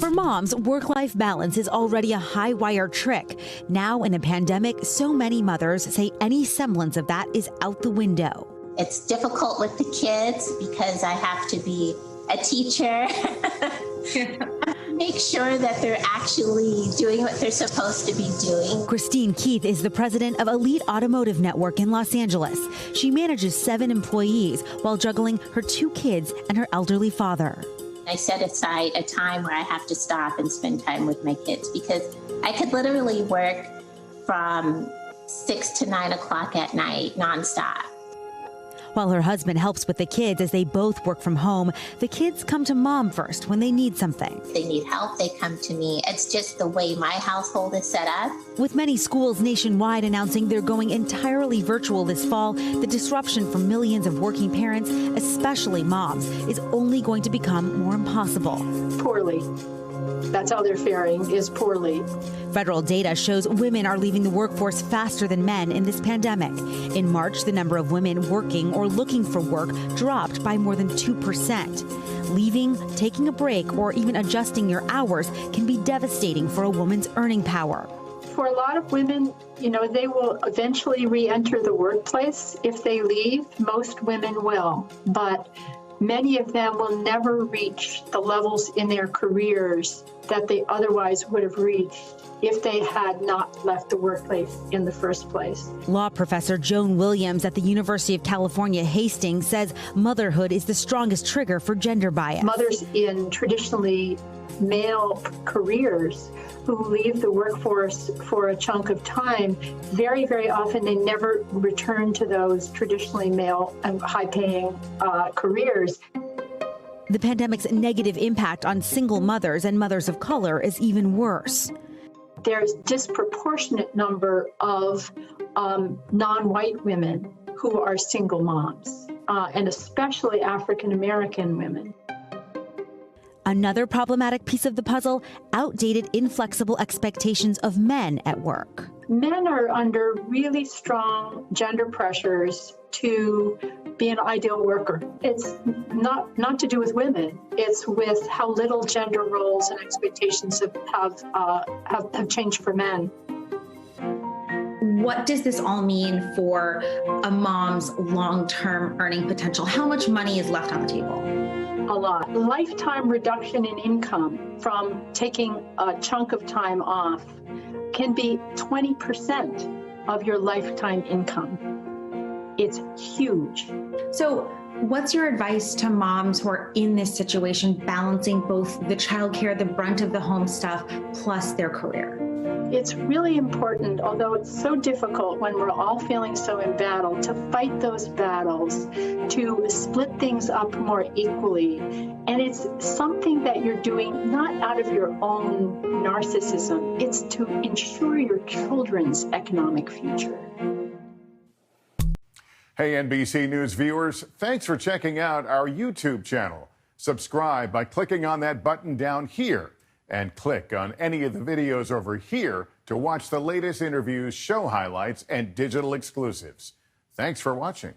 For moms, work-life balance is already a high-wire trick. Now in a pandemic, so many mothers say any semblance of that is out the window. It's difficult with the kids because I have to be a teacher. Make sure that they're actually doing what they're supposed to be doing. Christine Keith is the president of Elite Automotive Network in Los Angeles. She manages 7 employees while juggling her 2 kids and her elderly father. I set aside a time where I have to stop and spend time with my kids because I could literally work from 6 to 9 o'clock at night nonstop. While her husband helps with the kids as they both work from home, the kids come to mom first when they need something. If they need help, they come to me. It's just the way my household is set up. With many schools nationwide announcing they're going entirely virtual this fall, the disruption for millions of working parents, especially moms, is only going to become more impossible. Poorly. That's how they're faring, is poorly. Federal data shows women are leaving the workforce faster than men in this pandemic. In March, the number of women working or looking for work dropped by more than 2%. Leaving, taking a break, or even adjusting your hours can be devastating for a woman's earning power. For a lot of women, they will eventually re-enter the workplace. If they leave, most women will. But many of them will never reach the levels in their careers that they otherwise would have reached if they had not left the workplace in the first place. Law professor Joan Williams at the University of California, Hastings says motherhood is the strongest trigger for gender bias. Mothers in traditionally male careers who leave the workforce for a chunk of time, very, very often they never return to those traditionally male and high-paying careers. The pandemic's negative impact on single mothers and mothers of color is even worse. There's a disproportionate number of non-white women who are single moms, and especially African-American women. Another problematic piece of the puzzle, outdated, inflexible expectations of men at work. Men are under really strong gender pressures to be an ideal worker. It's not to do with women. It's with how little gender roles and expectations have changed for men. What does this all mean for a mom's long-term earning potential? How much money is left on the table? A lot. Lifetime reduction in income from taking a chunk of time off can be 20% of your lifetime income. It's huge. So what's your advice to moms who are in this situation, balancing both the childcare, the brunt of the home stuff, plus their career? It's really important, although it's so difficult when we're all feeling so embattled, to fight those battles, to split things up more equally. And it's something that you're doing not out of your own narcissism, it's to ensure your children's economic future. Hey, NBC News viewers, thanks for checking out our YouTube channel. Subscribe by clicking on that button down here and click on any of the videos over here to watch the latest interviews, show highlights, and digital exclusives. Thanks for watching.